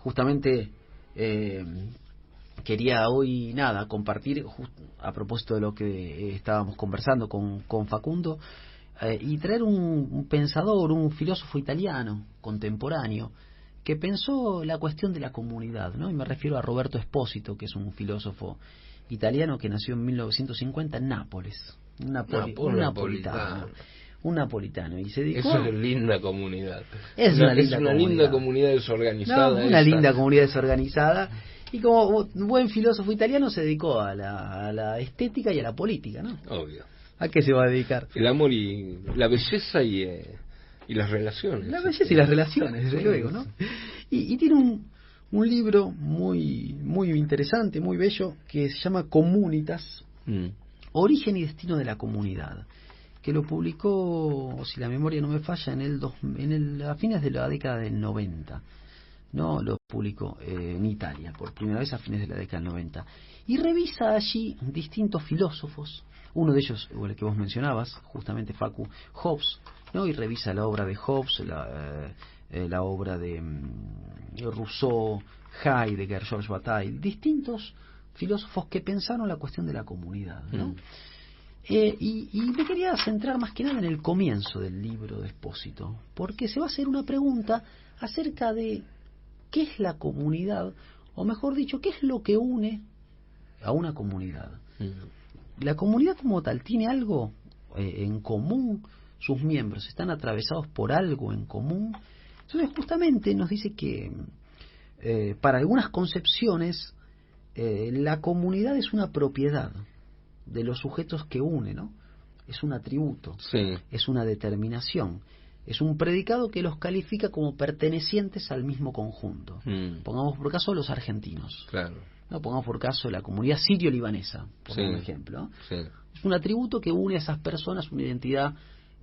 justamente quería hoy compartir a propósito de lo que estábamos conversando con Facundo, y traer un pensador, un filósofo italiano contemporáneo que pensó la cuestión de la comunidad, ¿no? Y me refiero a Roberto Espósito, que es un filósofo italiano que nació en 1950 en Nápoles, un napolitano, y se dedicó... Es una linda comunidad. Es una linda comunidad desorganizada. No, una linda comunidad desorganizada. Y como buen filósofo italiano se dedicó a la estética y a la política, ¿no? Obvio. ¿A qué se va a dedicar? El amor y la belleza y las relaciones. La belleza y las relaciones, desde luego, ¿no? Y tiene un libro muy interesante, muy bello, que se llama Comunitas, Origen y Destino de la Comunidad, que lo publicó, si la memoria no me falla, a fines de la década del 90. No, lo publicó en Italia, por primera vez a fines de la década del 90. Y revisa allí distintos filósofos, uno de ellos, el que vos mencionabas, justamente Facu, Hobbes, ¿no? Y revisa la obra de Hobbes, la obra de Rousseau, Heidegger, Georges Bataille, distintos filósofos que pensaron la cuestión de la comunidad, ¿no? Y me quería centrar más que nada en el comienzo del libro de Espósito, porque se va a hacer una pregunta acerca de qué es la comunidad, o mejor dicho, qué es lo que une a una comunidad. La comunidad como tal tiene algo en común, sus miembros están atravesados por algo en común. Entonces justamente nos dice que para algunas concepciones la comunidad es una propiedad de los sujetos que une, ¿no? Es un atributo, sí. Es una determinación, es un predicado que los califica como pertenecientes al mismo conjunto. Pongamos por caso los argentinos. Claro. No, pongamos por caso la comunidad sirio-libanesa, por un ejemplo. Sí. Es un atributo que une a esas personas, una identidad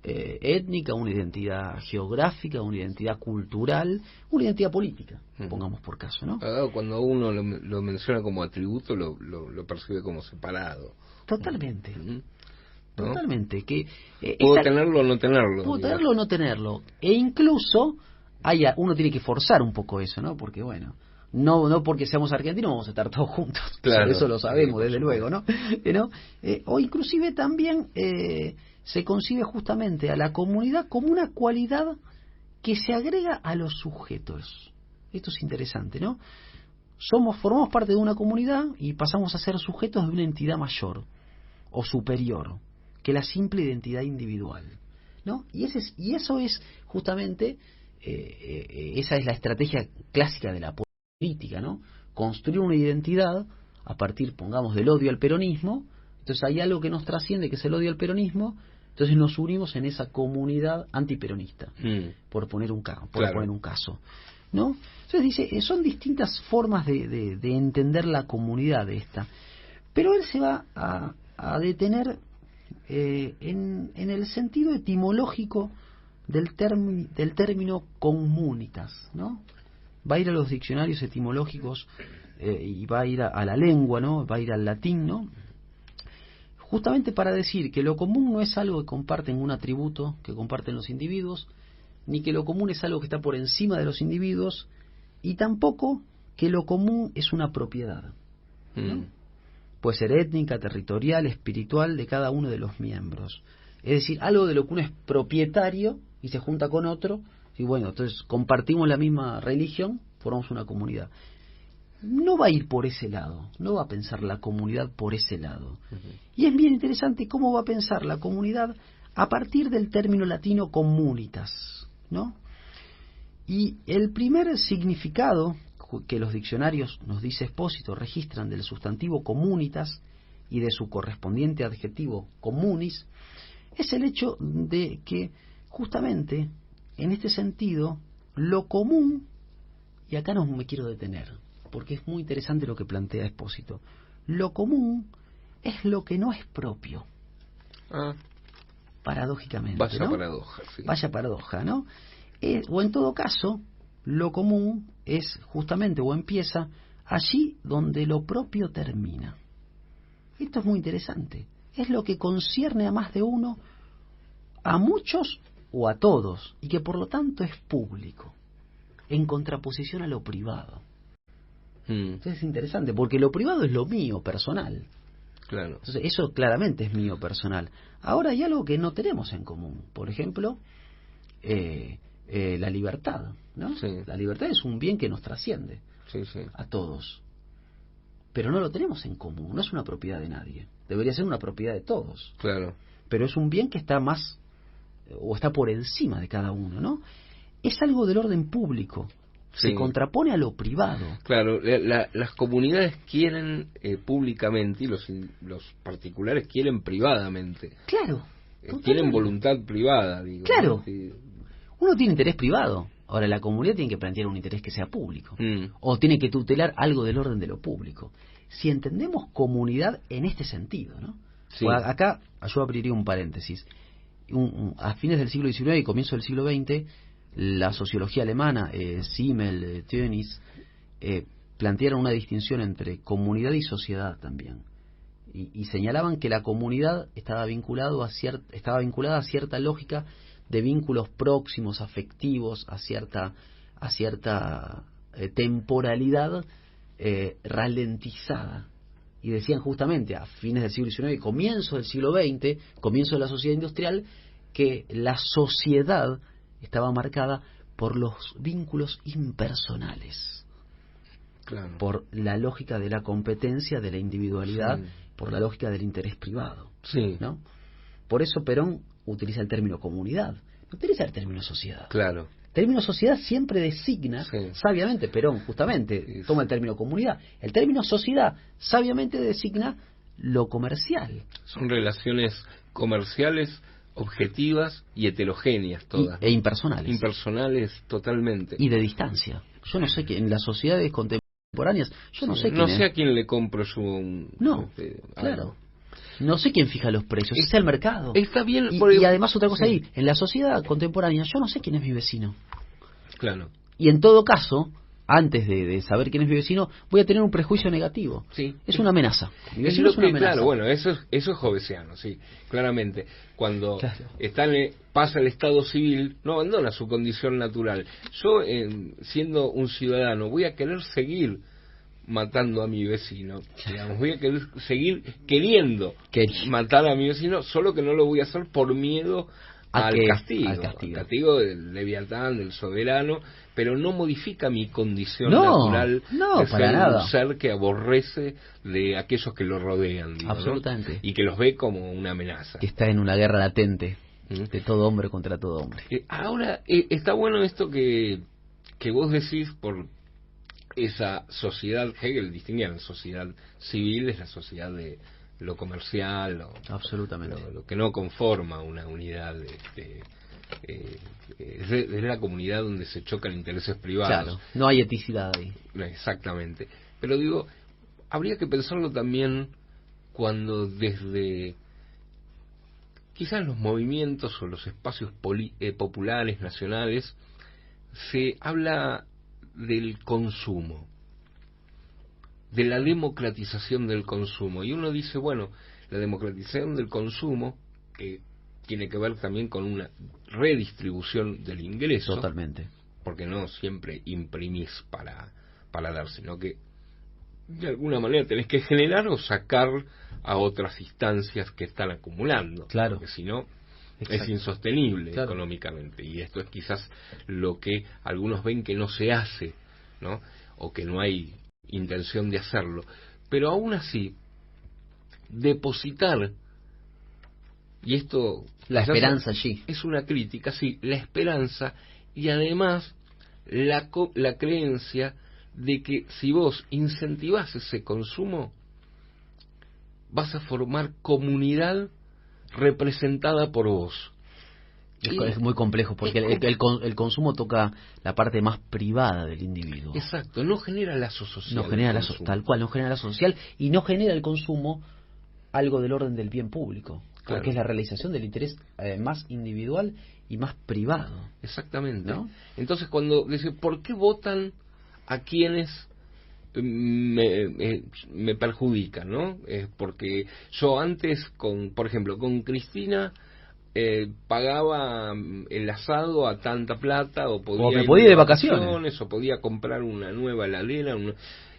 étnica, una identidad geográfica, una identidad cultural, una identidad política, pongamos por caso, ¿no? Cuando uno lo menciona como atributo, lo percibe como separado. Totalmente. ¿No? Totalmente. Que, puedo tenerlo o no tenerlo. Puedo tenerlo o no tenerlo. E incluso uno tiene que forzar un poco eso, ¿no? Porque bueno, no porque seamos argentinos vamos a estar todos juntos. Claro, eso lo sabemos, desde luego, supuesto. ¿no? O inclusive también se concibe justamente a la comunidad como una cualidad que se agrega a los sujetos. Esto es interesante, ¿no? Formamos parte de una comunidad y pasamos a ser sujetos de una entidad mayor o superior que la simple identidad individual, ¿no? Y eso es justamente esa es la estrategia clásica de la política, ¿no? Construir una identidad a partir, pongamos, del odio al peronismo. Entonces hay algo que nos trasciende, que es el odio al peronismo. Entonces nos unimos en esa comunidad antiperonista, por poner un caso, ¿no? Entonces dice, son distintas formas de entender la comunidad de esta, pero él se va a detener en el sentido etimológico del término comunitas, ¿no? Va a ir a los diccionarios etimológicos y va a ir a la lengua, ¿no? Va a ir al latín, ¿no? Justamente para decir que lo común no es algo que comparten un atributo que comparten los individuos, ni que lo común es algo que está por encima de los individuos, y tampoco que lo común es una propiedad, ¿no? Puede ser étnica, territorial, espiritual de cada uno de los miembros. Es decir, algo de lo que uno es propietario y se junta con otro, y bueno, entonces compartimos la misma religión, formamos una comunidad. No va a ir por ese lado, no va a pensar la comunidad por ese lado. Y es bien interesante cómo va a pensar la comunidad a partir del término latino comunitas, ¿no? Y el primer significado que los diccionarios, nos dice Espósito, registran del sustantivo comunitas y de su correspondiente adjetivo communis, es el hecho de que justamente en este sentido lo común, y acá no me quiero detener porque es muy interesante lo que plantea Espósito, lo común es lo que no es propio. Paradójicamente, vaya, ¿no? paradoja, sí. Vaya paradoja, ¿no? O en todo caso, lo común es justamente, o empieza allí donde lo propio termina. Esto es muy interesante. Es lo que concierne a más de uno, a muchos o a todos, y que por lo tanto es público, en contraposición a lo privado. Entonces es interesante, porque lo privado es lo mío, personal. Claro. Entonces eso claramente es mío, personal. Ahora hay algo que no tenemos en común. Por ejemplo, la libertad, ¿no? Sí. La libertad es un bien que nos trasciende Sí, sí. a todos. Pero no lo tenemos en común, no es una propiedad de nadie. Debería ser una propiedad de todos. Claro. Pero es un bien que está más, o está por encima de cada uno, ¿no? Es algo del orden público. Se Sí. contrapone a lo privado. Claro, las comunidades quieren públicamente y los particulares quieren privadamente. Claro. Tienen voluntad privada, digo. Claro. ¿No? Sí. Uno tiene interés privado. Ahora, la comunidad tiene que plantear un interés que sea público. Mm. O tiene que tutelar algo del orden de lo público. Si entendemos comunidad en este sentido, ¿no? Sí. O acá yo abriría un paréntesis. A fines del siglo XIX y comienzo del siglo XX, la sociología alemana, Simmel, Tönnies, plantearon una distinción entre comunidad y sociedad también. Y señalaban que la comunidad estaba vinculada a cierta lógica de vínculos próximos, afectivos, a cierta temporalidad ralentizada. Y decían justamente a fines del siglo XIX y comienzo del siglo XX, comienzo de la sociedad industrial, que la sociedad estaba marcada por los vínculos impersonales. Claro. Por la lógica de la competencia, de la individualidad, Sí. por la lógica del interés privado. Sí. ¿No? Por eso Perón utiliza el término comunidad, no utiliza el término sociedad. Claro. El término sociedad siempre designa, Sí. sabiamente, Perón justamente Sí. toma el término comunidad. El término sociedad sabiamente designa lo comercial. Son relaciones comerciales, objetivas y heterogéneas todas. E impersonales. Impersonales totalmente. Y de distancia. Yo no sé que en las sociedades contemporáneas, yo no sé quién No sé es. a quién le compro su... No, claro. algo. No sé quién fija los precios, es el mercado. Está bien. Y además otra cosa sí. ahí, en la sociedad contemporánea yo no sé quién es mi vecino. Claro. Y en todo caso, antes de saber quién es mi vecino, voy a tener un prejuicio negativo. Sí. Es una amenaza. Mi Es vecino lo es una que, amenaza. claro, bueno, eso es jovesiano, sí, claramente. Cuando Claro. pasa el estado civil, no abandona su condición natural. Yo, siendo un ciudadano, voy a querer seguir matando a mi vecino, digamos, voy a querer seguir queriendo matar a mi vecino, solo que no lo voy a hacer por miedo al castigo del leviatán, del soberano, pero no modifica mi condición natural de ser un ser que aborrece de aquellos que lo rodean, digo, absolutamente, ¿no? Y que los ve como una amenaza, que está en una guerra latente de todo hombre contra todo hombre. Ahora está bueno esto que vos decís, por esa sociedad. Hegel distinguía la sociedad civil, es la sociedad de lo comercial, absolutamente, lo que no conforma una unidad, es la comunidad donde se chocan intereses privados. Claro, no hay eticidad ahí. Exactamente. Pero digo, habría que pensarlo también cuando desde quizás los movimientos o los espacios populares, nacionales, se habla del consumo, de la democratización del consumo. Y uno dice, bueno, la democratización del consumo, que tiene que ver también con una redistribución del ingreso. Totalmente. Porque no siempre imprimís para dar, sino que de alguna manera tenés que generar o sacar a otras instancias que están acumulando. Claro. Porque si no, exacto, es insostenible, claro, económicamente. Y esto es quizás lo que algunos ven que no se hace, ¿no? O que no hay intención de hacerlo. Pero aún así, depositar, y esto la esperanza allí es una crítica, sí, la esperanza, y además la creencia de que si vos incentivás ese consumo, vas a formar comunidad representada por vos. Es muy complejo, porque el consumo toca la parte más privada del individuo. Exacto, no genera lazo social. No genera lazo, tal cual, no genera lazo social, y no genera el consumo algo del orden del bien público, claro, porque es la realización del interés más individual y más privado. Exactamente, ¿no? Entonces cuando dice, ¿por qué votan a quienes me perjudican, ¿no? Porque yo antes, por ejemplo, con Cristina pagaba el asado a tanta plata, o podía ir de vacaciones, o podía comprar una nueva heladera,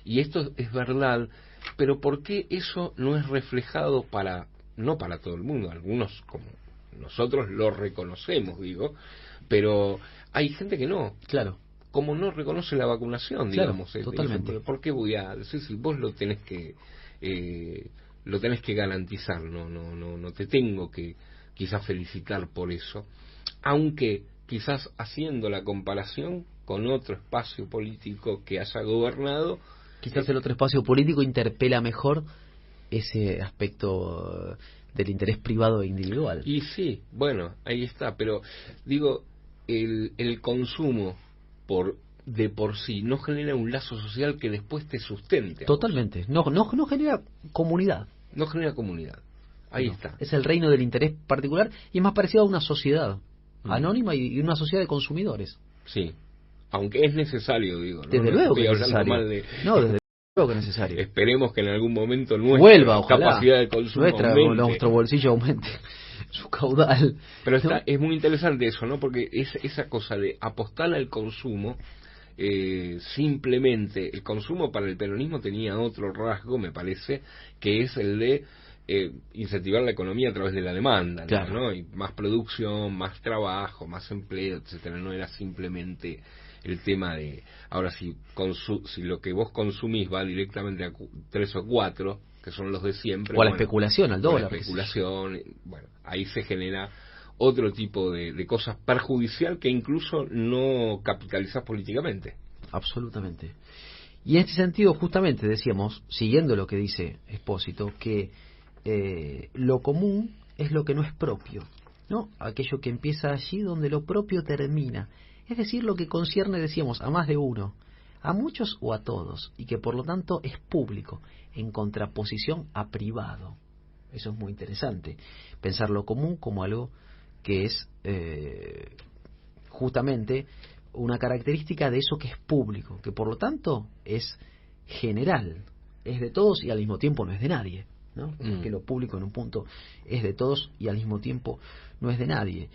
y esto es verdad, pero ¿por qué eso no es reflejado no para todo el mundo? Algunos, como nosotros, lo reconocemos, digo, pero hay gente que no. Claro. Como no reconoce la vacunación, Claro, digamos. totalmente. ¿Por qué voy a decir si vos lo tenés que garantizar? No te tengo que quizás felicitar por eso, aunque quizás haciendo la comparación con otro espacio político que haya gobernado, Quizás el otro espacio político interpela mejor ese aspecto del interés privado e individual. y sí, bueno, ahí está, pero digo, el consumo de por sí no genera un lazo social que después te sustente a vos. Totalmente. No genera comunidad. No genera comunidad. Ahí No. está. Es el reino del interés particular y es más parecido a una sociedad anónima y una sociedad de consumidores. Sí. Aunque es necesario, digo. Desde luego que es necesario. No, desde luego que es necesario. Esperemos que en algún momento nuestra vuelva, ojalá, capacidad de consumo aumente. Nuestro bolsillo aumente su caudal. Pero ¿no? es muy interesante eso, ¿no? Porque esa cosa de apostar al consumo, simplemente el consumo para el peronismo tenía otro rasgo, me parece, que es el de incentivar la economía a través de la demanda, claro, ¿no? Y más producción, más trabajo, más empleo, etcétera. No era simplemente el tema de ahora si lo que vos consumís va directamente a 3 o 4, que son los de siempre, o a la especulación, al dólar, la especulación, bueno, ahí se genera otro tipo de cosas perjudicial que incluso no capitalizás políticamente. Absolutamente. Y en este sentido, justamente decíamos, siguiendo lo que dice Espósito, que lo común es lo que no es propio, ¿no? Aquello que empieza allí donde lo propio termina. Es decir, lo que concierne, decíamos, a más de uno, a muchos o a todos, y que por lo tanto es público, en contraposición a privado. Eso es muy interesante. Pensar lo común como algo que es justamente una característica de eso que es público, que por lo tanto es general, es de todos y al mismo tiempo no es de nadie, ¿no? Porque lo público en un punto es de todos y al mismo tiempo no es de nadie.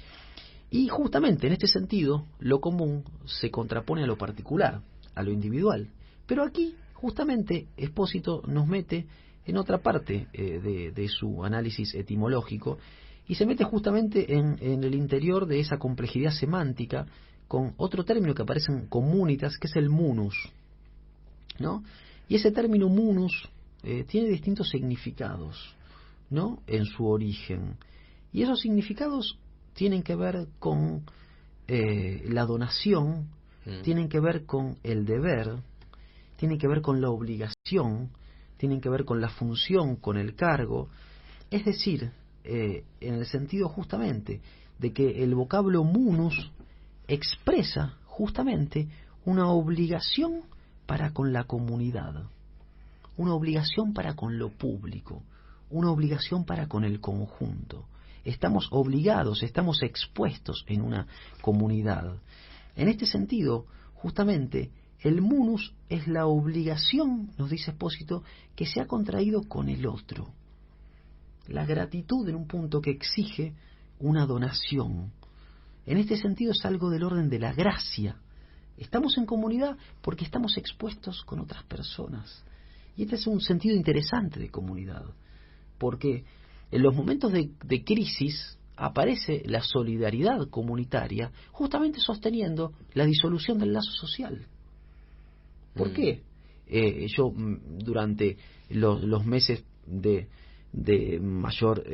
Y justamente en este sentido, lo común se contrapone a lo particular, a lo individual. Pero aquí, justamente, Espósito nos mete en otra parte de su análisis etimológico y se mete justamente en el interior de esa complejidad semántica con otro término que aparece en Comunitas, que es el munus, ¿no? Y ese término munus tiene distintos significados, ¿no? En su origen. Y esos significados tienen que ver con la donación, tienen que ver con el deber, tienen que ver con la obligación, tienen que ver con la función, con el cargo. Es decir, en el sentido justamente de que el vocablo munus expresa justamente una obligación para con la comunidad, una obligación para con lo público, una obligación para con el conjunto. Estamos obligados, estamos expuestos en una comunidad. En este sentido, justamente, el munus es la obligación, nos dice Espósito, que se ha contraído con el otro. La gratitud en un punto que exige una donación. En este sentido es algo del orden de la gracia. Estamos en comunidad porque estamos expuestos con otras personas. Y este es un sentido interesante de comunidad, porque en los momentos de crisis aparece la solidaridad comunitaria justamente sosteniendo la disolución del lazo social. ¿Por qué? Yo durante los meses de mayor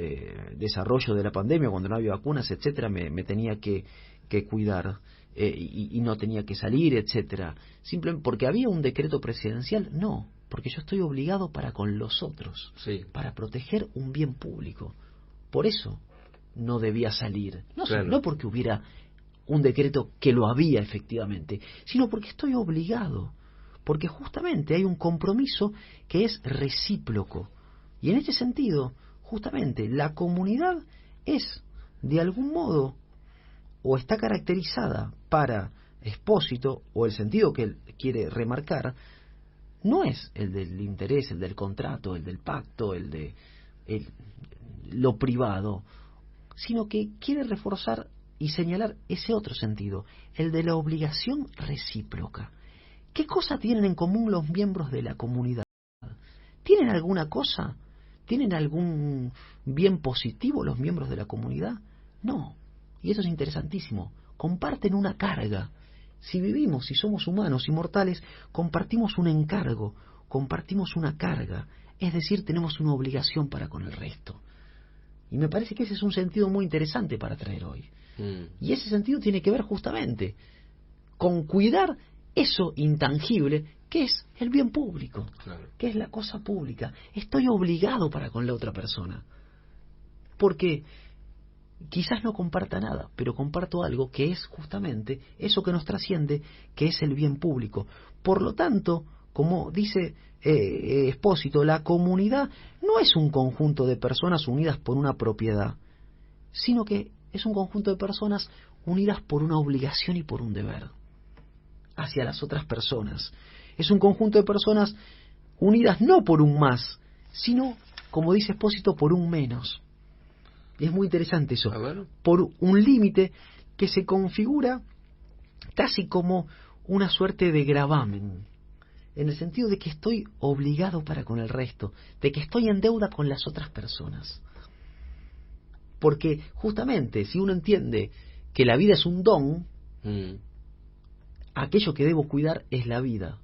desarrollo de la pandemia, cuando no había vacunas, etcétera, me tenía que cuidar y no tenía que salir, etcétera. Simplemente porque había un decreto presidencial, no, porque yo estoy obligado para con los otros, sí, para proteger un bien público. Por eso no debía salir, claro, no porque hubiera un decreto que lo había efectivamente, sino porque estoy obligado, porque justamente hay un compromiso que es recíproco. Y en este sentido, justamente, la comunidad es, de algún modo, o está caracterizada para Espósito, o el sentido que él quiere remarcar, no es el del interés, el del contrato, el del pacto, el de lo privado, sino que quiere reforzar y señalar ese otro sentido, el de la obligación recíproca. ¿Qué cosa tienen en común los miembros de la comunidad? ¿Tienen alguna cosa? ¿Tienen algún bien positivo los miembros de la comunidad? No. Y eso es interesantísimo. Comparten una carga. Si vivimos, si somos humanos y mortales, compartimos un encargo, compartimos una carga. Es decir, tenemos una obligación para con el resto. Y me parece que ese es un sentido muy interesante para traer hoy. Y ese sentido tiene que ver justamente con cuidar eso intangible que es el bien público, Claro. que es la cosa pública. Estoy obligado para con la otra persona. Porque quizás no comparta nada, pero comparto algo que es justamente eso que nos trasciende, que es el bien público. Por lo tanto, como dice Espósito, la comunidad no es un conjunto de personas unidas por una propiedad, sino que es un conjunto de personas unidas por una obligación y por un deber hacia las otras personas. Es un conjunto de personas unidas no por un más, sino, como dice Espósito, por un menos. Y es muy interesante eso, por un límite que se configura casi como una suerte de gravamen, en el sentido de que estoy obligado para con el resto, de que estoy en deuda con las otras personas. Porque justamente si uno entiende que la vida es un don, aquello que debo cuidar es la vida,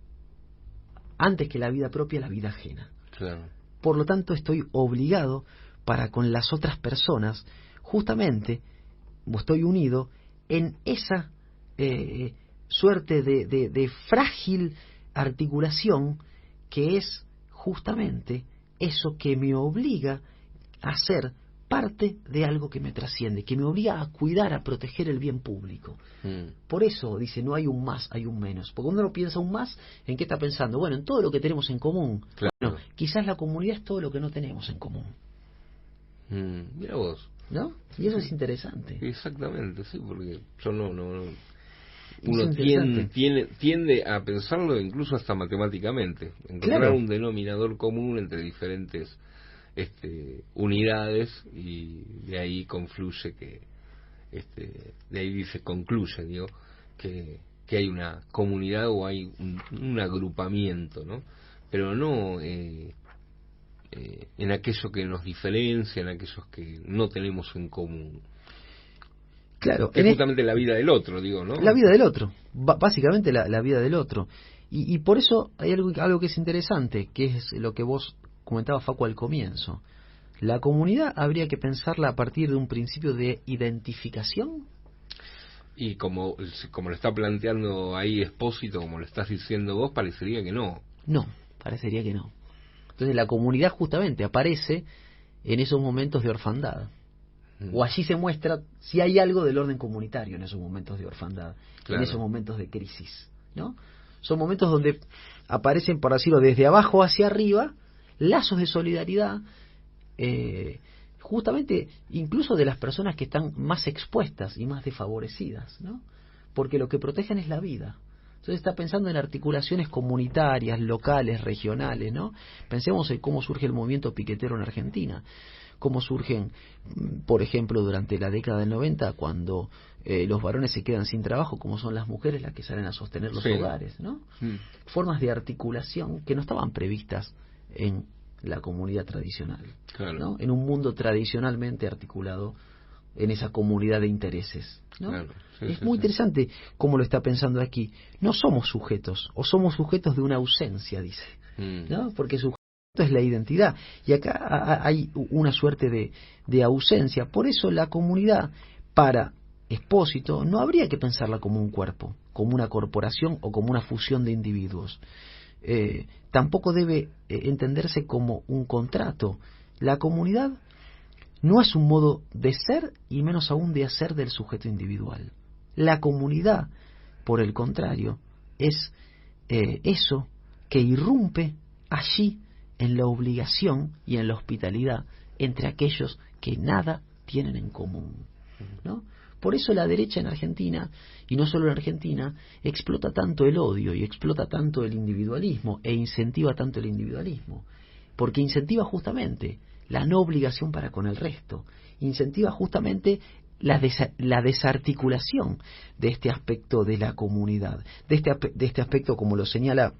antes que la vida propia, la vida ajena. Claro. Por lo tanto, estoy obligado para con las otras personas, justamente, estoy unido en esa suerte de frágil articulación que es justamente eso que me obliga a ser parte de algo que me trasciende, que me obliga a cuidar, a proteger el bien público. Por eso dice, no hay un más, hay un menos. Porque cuando uno piensa un más, ¿en qué está pensando? Bueno, en todo lo que tenemos en común. Claro. Bueno, quizás la comunidad es todo lo que no tenemos en común. Mira vos. ¿No? Y eso es interesante. Exactamente, sí, porque yo no Es uno interesante. tiende a pensarlo incluso hasta matemáticamente, encontrar Claro. un denominador común entre diferentes unidades, y de ahí confluye que de ahí se concluye, digo, que hay una comunidad o hay un agrupamiento, ¿no? Pero no en aquello que nos diferencia, en aquellos que no tenemos en común. Claro, Que es justamente la vida del otro, digo, ¿no? La vida del otro, básicamente la vida del otro. Y por eso hay algo que es interesante, que es lo que vos comentabas, Facu, al comienzo. La comunidad habría que pensarla a partir de un principio de identificación. Y como lo está planteando ahí Espósito, como lo estás diciendo vos, parecería que no. No, parecería que no. Entonces la comunidad justamente aparece en esos momentos de orfandad. O allí se muestra si hay algo del orden comunitario en esos momentos de orfandad, Claro. en esos momentos de crisis, ¿no? Son momentos donde aparecen, por decirlo, desde abajo hacia arriba, lazos de solidaridad, justamente incluso de las personas que están más expuestas y más desfavorecidas, ¿no? Porque lo que protegen es la vida. Entonces está pensando en articulaciones comunitarias, locales, regionales, ¿no? Pensemos en cómo surge el movimiento piquetero en Argentina, cómo surgen, por ejemplo, durante la década del 90, cuando los varones se quedan sin trabajo, como son las mujeres las que salen a sostener los hogares, ¿no? Formas de articulación que no estaban previstas en la comunidad tradicional, Claro. ¿no? En un mundo tradicionalmente articulado en esa comunidad de intereses, ¿no? Claro. Sí, es sí, muy sí. interesante cómo lo está pensando aquí. No somos sujetos, o somos sujetos de una ausencia, dice, ¿no? Porque sujeto es la identidad, y acá hay una suerte de ausencia. Por eso la comunidad, para Espósito, no habría que pensarla como un cuerpo, como una corporación o como una fusión de individuos. Tampoco debe entenderse como un contrato. La comunidad no es un modo de ser y menos aún de hacer del sujeto individual. La comunidad, por el contrario, es eso que irrumpe allí en la obligación y en la hospitalidad entre aquellos que nada tienen en común, ¿no? Por eso la derecha en Argentina, y no solo en Argentina, explota tanto el odio y explota tanto el individualismo e incentiva tanto el individualismo, porque incentiva justamente la no obligación para con el resto, incentiva justamente la desarticulación de este aspecto de la comunidad, de este aspecto, como lo señala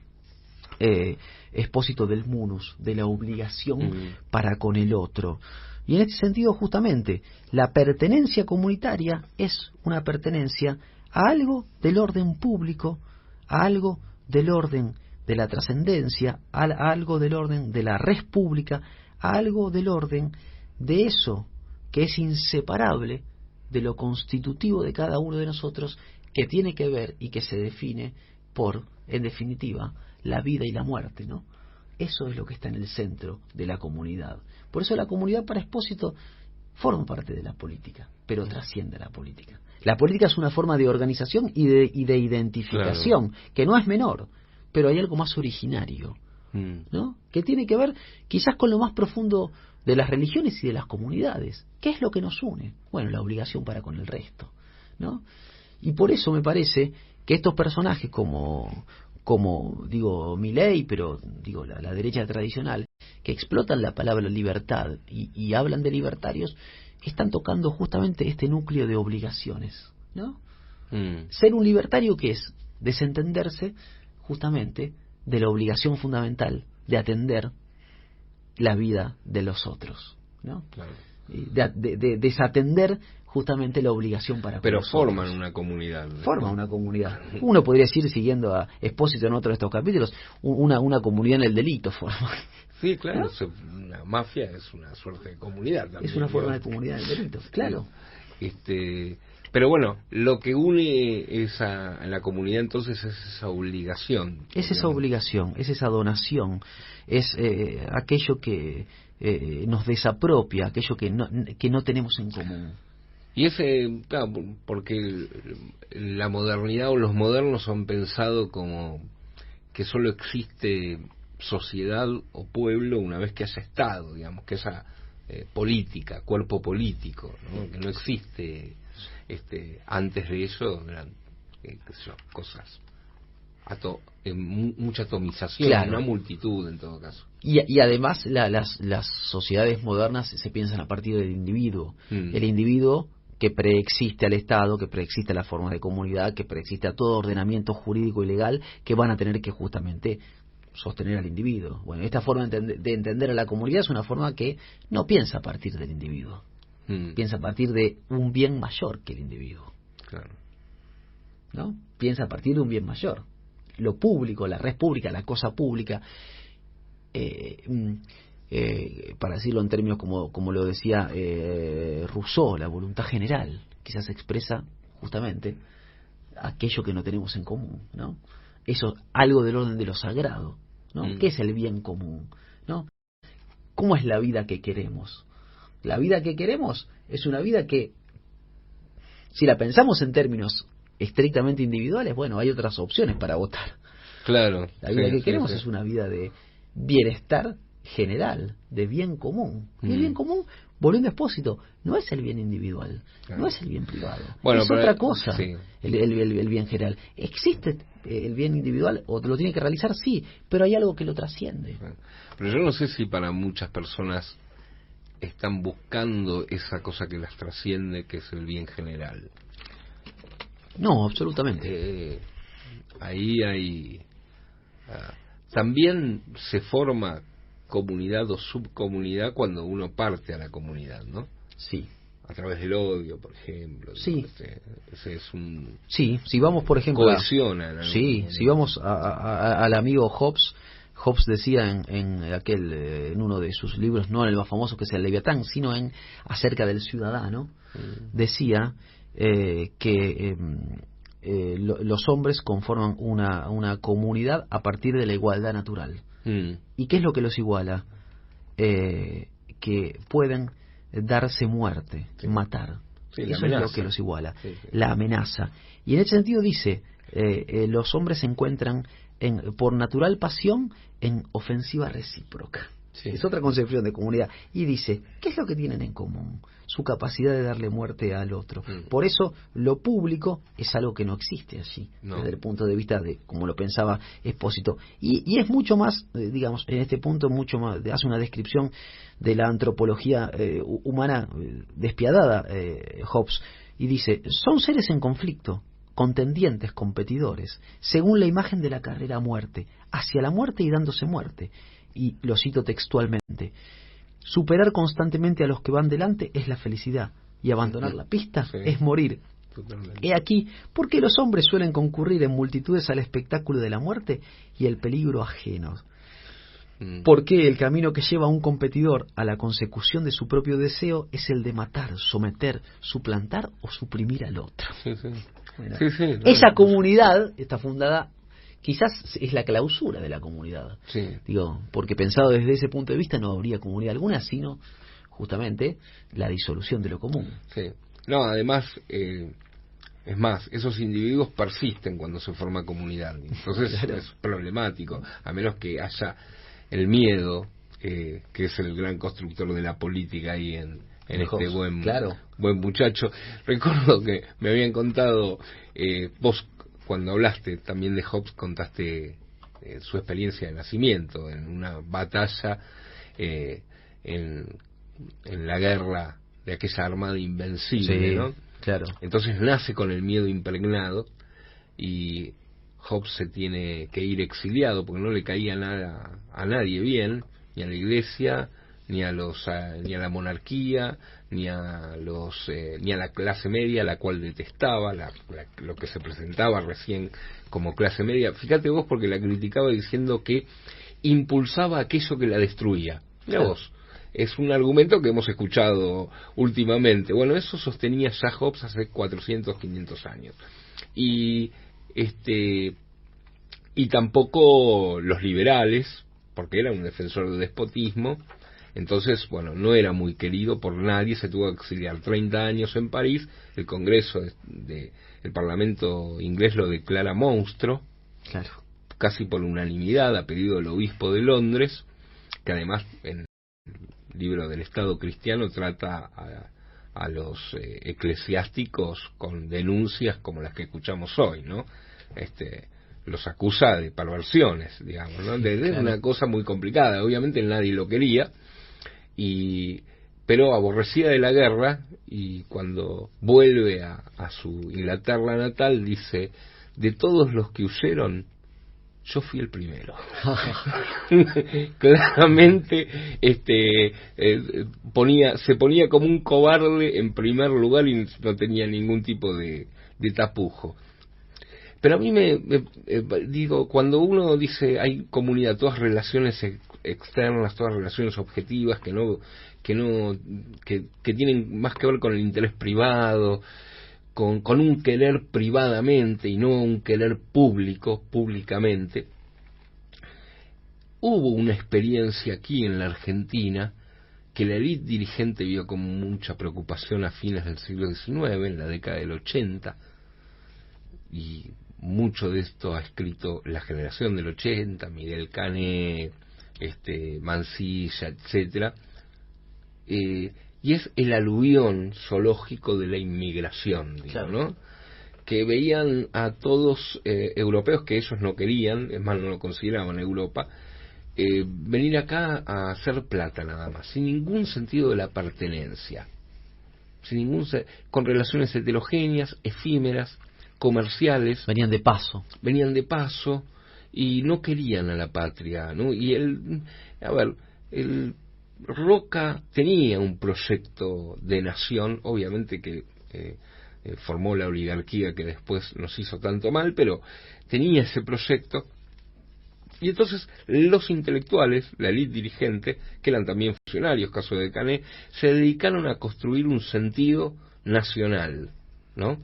Expósito del munus, de la obligación para con el otro. Y en este sentido, justamente, la pertenencia comunitaria es una pertenencia a algo del orden público, a algo del orden de la trascendencia, a algo del orden de la res pública, a algo del orden de eso que es inseparable de lo constitutivo de cada uno de nosotros, que tiene que ver y que se define por, en definitiva, la vida y la muerte, ¿no? Eso es lo que está en el centro de la comunidad. Por eso la comunidad, para Expósito, forma parte de la política, pero trasciende la política. La política es una forma de organización y de identificación, claro, que no es menor, pero hay algo más originario, ¿no? Que tiene que ver quizás con lo más profundo de las religiones y de las comunidades. ¿Qué es lo que nos une? Bueno, la obligación para con el resto, ¿no? Y por eso me parece que estos personajes como digo, Milei, pero digo la derecha tradicional, que explotan la palabra libertad y hablan de libertarios, están tocando justamente este núcleo de obligaciones, ¿no? Ser un libertario, ¿qué es? Desentenderse justamente de la obligación fundamental de atender la vida de los otros, ¿no? Claro. De desatender justamente la obligación para... Pero forman una comunidad, ¿no? Forman una comunidad. Uno podría decir, siguiendo a Expósito en otro de estos capítulos, una comunidad en el delito forma. Sí, claro, ¿no? Una mafia es una suerte de comunidad también. Es una forma de comunidad en el delito, claro. Pero bueno, lo que une a la comunidad entonces es esa obligación. Es esa obligación, es esa donación, es aquello que nos desapropia, aquello que no tenemos en común. Y claro, porque la modernidad o los modernos han pensado como que solo existe sociedad o pueblo una vez que haya Estado, digamos, que esa política, cuerpo político, ¿no? Que no existe antes de eso, eran cosas, mucha atomización, claro, una multitud en todo caso. Y además las sociedades modernas se piensan a partir del individuo. El individuo que preexiste al Estado, que preexiste a la forma de comunidad, que preexiste a todo ordenamiento jurídico y legal que van a tener que justamente sostener al individuo. Bueno, esta forma de entender a la comunidad es una forma que no piensa a partir del individuo, piensa a partir de un bien mayor que el individuo. Claro. ¿No? Piensa a partir de un bien mayor. Lo público, la red pública, la cosa pública, para decirlo en términos como lo decía Rousseau, la voluntad general, quizás expresa justamente aquello que no tenemos en común, ¿no? Eso, algo del orden de lo sagrado, ¿no? ¿Qué es el bien común? ¿No? ¿Cómo es la vida que queremos? La vida que queremos es una vida que, si la pensamos en términos estrictamente individuales, bueno, hay otras opciones para votar. Claro. La vida que queremos es una vida de bienestar general, de bien común. Y el bien común, volviendo a Expósito, no es el bien individual, no es el bien privado, bueno, es otra cosa, sí. el bien general. Existe el bien individual, o lo tiene que realizar, sí, pero hay algo que lo trasciende. Pero yo no sé si para muchas personas están buscando esa cosa que las trasciende, que es el bien general. No, absolutamente. Ahí hay... también se forma comunidad o subcomunidad cuando uno parte a la comunidad, ¿no? Sí. A través del odio, por ejemplo. Sí. Ese es un... Sí, si vamos, por ejemplo... Cohesiona. Sí, si vamos al amigo Hobbes decía en uno de sus libros, no en el más famoso que es el Leviatán, sino acerca del ciudadano, decía que los hombres conforman una comunidad a partir de la igualdad natural. ¿Y qué es lo que los iguala? Que pueden darse muerte, matar. Sí, eso es lo que los iguala, la amenaza. Y en ese sentido dice, los hombres se encuentran por natural pasión en ofensiva recíproca. Sí. Es otra concepción de comunidad. Y dice, ¿qué es lo que tienen en común? su capacidad de darle muerte al otro. Por eso lo público es algo que no existe allí, desde el punto de vista de como lo pensaba Espósito. Y es mucho más, digamos, en este punto mucho más, hace una descripción de la antropología humana despiadada, Hobbes, y dice, son seres en conflicto, contendientes, competidores, según la imagen de la carrera a muerte, hacia la muerte y dándose muerte. Y lo cito textualmente: superar constantemente a los que van delante es la felicidad, y abandonar la pista es morir. Totalmente. He aquí por qué los hombres suelen concurrir en multitudes al espectáculo de la muerte y el peligro ajeno. ¿Por qué el camino que lleva a un competidor a la consecución de su propio deseo es el de matar, someter, suplantar o suprimir al otro? Bueno, esa comunidad está fundada, quizás es la clausura de la comunidad. Digo, porque pensado desde ese punto de vista no habría comunidad alguna, sino justamente la disolución de lo común. No, además, es más, esos individuos persisten cuando se forma comunidad. Entonces es problemático, a menos que haya el miedo, que es el gran constructor de la política ahí en este buen muchacho. Recuerdo que me habían contado, vos cuando hablaste también de Hobbes, contaste su experiencia de nacimiento en una batalla en la guerra de aquella armada invencible, ¿no? Entonces nace con el miedo impregnado y Hobbes se tiene que ir exiliado porque no le caía nada a nadie bien, ni a la iglesia, ni a la monarquía, ni a la clase media, la cual detestaba, lo que se presentaba recién como clase media. Fíjate vos, porque la criticaba diciendo que impulsaba aquello que la destruía. Mirá vos, es un argumento que hemos escuchado últimamente. Bueno, eso sostenía ya Hobbes hace 400, 500 años. Y tampoco los liberales, porque era un defensor del despotismo. Entonces, bueno, no era muy querido por nadie, se tuvo que exiliar 30 años en París. El Congreso el Parlamento inglés lo declara monstruo, casi por unanimidad, a pedido del obispo de Londres, que además en el libro del Estado cristiano trata a los eclesiásticos con denuncias como las que escuchamos hoy, ¿no? Los acusa de perversiones, digamos, ¿no? De una cosa muy complicada. Obviamente nadie lo quería, pero aborrecida de la guerra, y cuando vuelve a su Inglaterra natal dice: de todos los que huyeron, yo fui el primero. Claramente se ponía como un cobarde en primer lugar y no tenía ningún tipo de tapujo. Pero a mí digo, cuando uno dice hay comunidad, todas relaciones externas, todas relaciones objetivas que tienen más que ver con el interés privado, con un querer privadamente y no un querer públicamente. Hubo una experiencia aquí en la Argentina que la élite dirigente vio con mucha preocupación a fines del siglo XIX, en la década del 80, y mucho de esto ha escrito la generación del 80, Miguel Cané, Mansilla, etcétera, y es el aluvión zoológico de la inmigración, digamos, ¿no? Que veían a todos europeos que ellos no querían, es más, no lo consideraban Europa, venir acá a hacer plata nada más, sin ningún sentido de la pertenencia, con relaciones heterogéneas, efímeras, comerciales. Venían de paso y no querían a la patria, ¿no? Y Roca tenía un proyecto de nación, obviamente que formó la oligarquía que después nos hizo tanto mal, pero tenía ese proyecto. Y entonces los intelectuales, la élite dirigente, que eran también funcionarios, caso de Cané, se dedicaron a construir un sentido nacional, ¿no?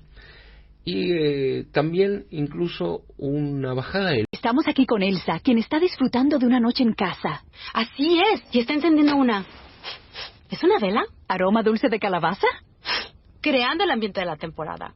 Y también incluso una bajada de... Estamos aquí con Elsa, quien está disfrutando de una noche en casa. Así es, y está encendiendo una. ¿Es una vela? ¿Aroma dulce de calabaza? Creando el ambiente de la temporada.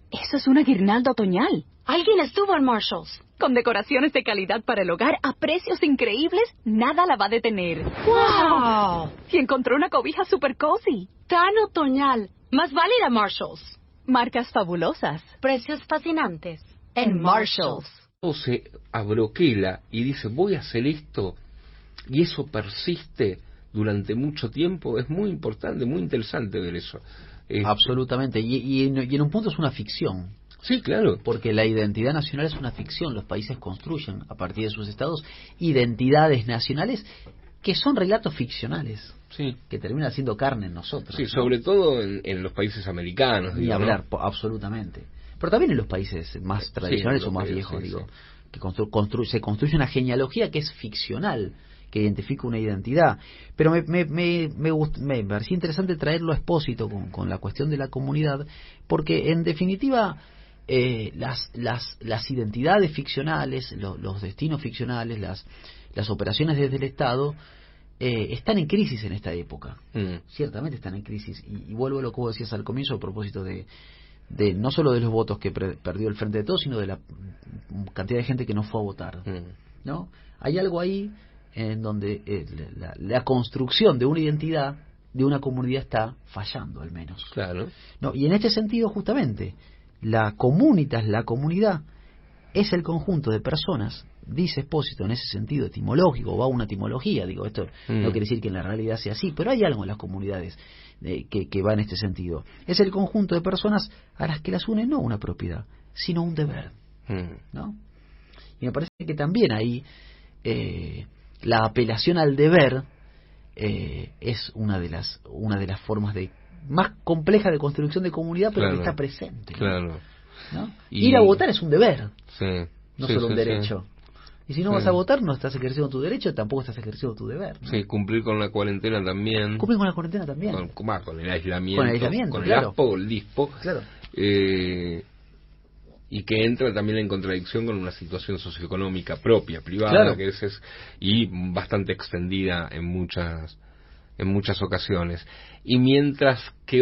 Eso Eso es una guirnalda otoñal. Alguien estuvo en Marshalls. Con decoraciones de calidad para el hogar a precios increíbles, nada la va a detener. ¡Wow! Y encontró una cobija super cozy. Tan otoñal. Más vale ir a Marshalls. Marcas fabulosas. Precios fascinantes. En Marshalls. O se abroquela y dice, voy a hacer esto, y eso persiste durante mucho tiempo, es muy importante, muy interesante ver eso. Absolutamente, y en un punto es una ficción. Sí, claro. Porque la identidad nacional es una ficción. Los países construyen a partir de sus estados identidades nacionales que son relatos ficcionales, sí, que terminan haciendo carne en nosotros. Sí, ¿no? sobre todo en los países americanos. Ni digo, hablar, ¿no? Absolutamente. Pero también en los países más tradicionales, sí, o más viejos, sí, digo, sí, que se construye una genealogía que es ficcional, que identifica una identidad. Pero me parecía interesante traerlo a Expósito con la cuestión de la comunidad, porque en definitiva las identidades ficcionales, los destinos ficcionales, las operaciones desde el Estado están en crisis en esta época. Ciertamente están en crisis, y vuelvo a lo que vos decías al comienzo a propósito de no solo de los votos que perdió el Frente de Todos, sino de la cantidad de gente que no fue a votar, ¿no? Hay algo ahí en donde la construcción de una identidad de una comunidad está fallando, al menos. Claro. No, y en este sentido, justamente, la comunitas, la comunidad, es el conjunto de personas, dice Expósito, en ese sentido etimológico, va una etimología, digo, esto no quiere decir que en la realidad sea así, pero hay algo en las comunidades que va en este sentido. Es el conjunto de personas a las que las une no una propiedad, sino un deber, ¿no? Y me parece que también ahí la apelación al deber es una de las formas más compleja de construcción de comunidad, pero claro, que está presente, ¿no? Claro. ¿No? Ir a votar es un deber, sí, no sí, solo un sí, derecho. Sí. Y si no vas a votar, no estás ejerciendo tu derecho, tampoco estás ejerciendo tu deber, ¿no? Sí, cumplir con la cuarentena también. Cumplir con la cuarentena también. Con el aislamiento. Con el claro. ASPO, el DISPO. Claro. Y que entra también en contradicción con una situación socioeconómica propia, privada, claro, que es y bastante extendida en muchas ocasiones. Y mientras que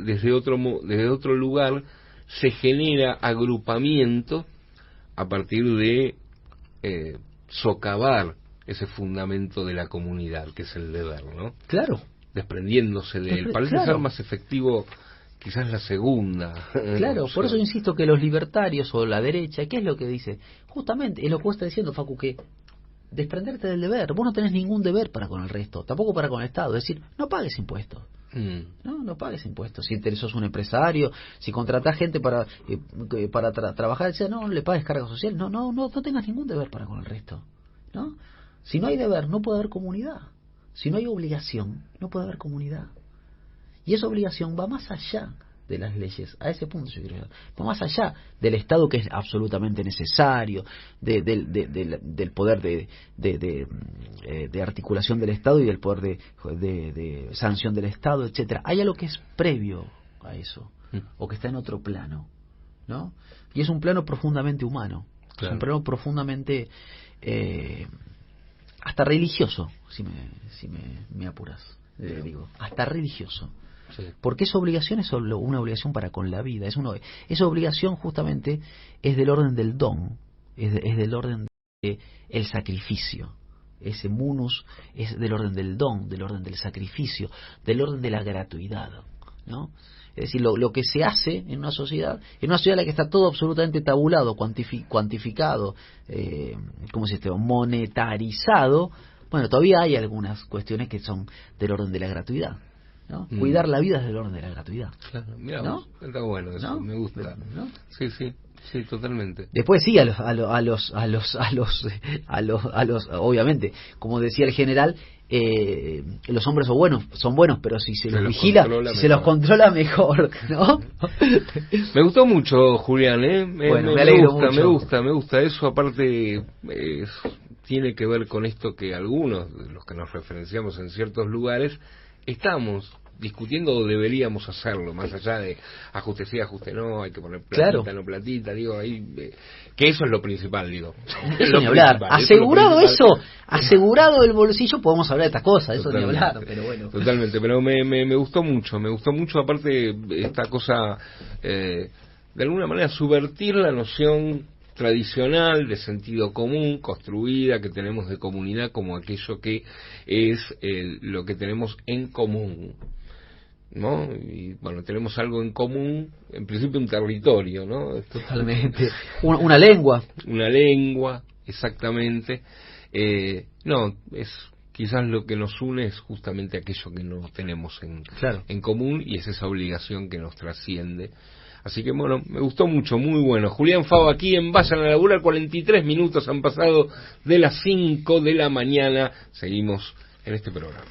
desde otro lugar se genera agrupamiento a partir de socavar ese fundamento de la comunidad, que es el deber, ¿no? Claro. Desprendiéndose de él. Parece claro, ser más efectivo quizás la segunda. Claro, no sé. por eso insisto que los libertarios o la derecha, ¿qué es lo que dice? Justamente, es lo que vos estás diciendo, Facu, que desprenderte del deber. Vos no tenés ningún deber para con el resto, tampoco para con el Estado. Es decir, no pagues impuestos. No pagues impuestos. Si sos un empresario, si contratás gente para trabajar, no le pagues carga social. No tengas ningún deber para con el resto, ¿no? Si no hay deber, no puede haber comunidad. Si no hay obligación, no puede haber comunidad. Y esa obligación va más allá de las leyes. A ese punto yo quiero llegar. Va más allá del Estado, que es absolutamente necesario, del poder de articulación del Estado y del poder de sanción del Estado, etcétera. Hay algo que es previo a eso, o que está en otro plano, ¿no? Y es un plano profundamente humano, claro, es un plano profundamente hasta religioso, si me apuras, digo, hasta religioso. Sí. Porque esa obligación es una obligación para con la vida. Esa obligación justamente es del orden del don, es del orden del sacrificio. Ese munus es del orden del don, del orden del sacrificio, del orden de la gratuidad, ¿no? Es decir, lo que se hace en una sociedad en la que está todo absolutamente tabulado, cuantificado, ¿cómo se dice? Monetarizado. Bueno, todavía hay algunas cuestiones que son del orden de la gratuidad, ¿no? Cuidar la vida es del orden de la gratuidad. Claro, mira, ¿no? Está bueno eso, ¿no? Me gusta, ¿no? Sí, totalmente. Después sí, a los obviamente, como decía el general, los hombres son buenos, pero si se los vigila, si se los controla mejor, ¿no? Me gustó mucho, Julián, me alegro mucho. Me gusta eso. Aparte, tiene que ver con esto que algunos de los que nos referenciamos en ciertos lugares estamos discutiendo, o deberíamos hacerlo, más allá de ajuste sí, ajuste no, hay que poner platita, claro, no platita, digo, ahí, que eso es lo principal, digo. Eso ni hablar, asegurado eso, asegurado el bolsillo, podemos hablar de estas cosas, eso ni hablar, pero bueno. Totalmente, pero me gustó mucho, aparte esta cosa de alguna manera subvertir la noción tradicional de sentido común construida que tenemos de comunidad como aquello que es lo que tenemos en común, ¿no? Y bueno, tenemos algo en común, en principio un territorio, ¿no? Totalmente. Una lengua. Una lengua, exactamente. No, es quizás lo que nos une es justamente aquello que no tenemos en común, y es esa obligación que nos trasciende. Así que bueno, me gustó mucho, muy bueno. Julián Fava aquí en Vayan a Laburar, 43 minutos han pasado de las 5 de la mañana. Seguimos en este programa.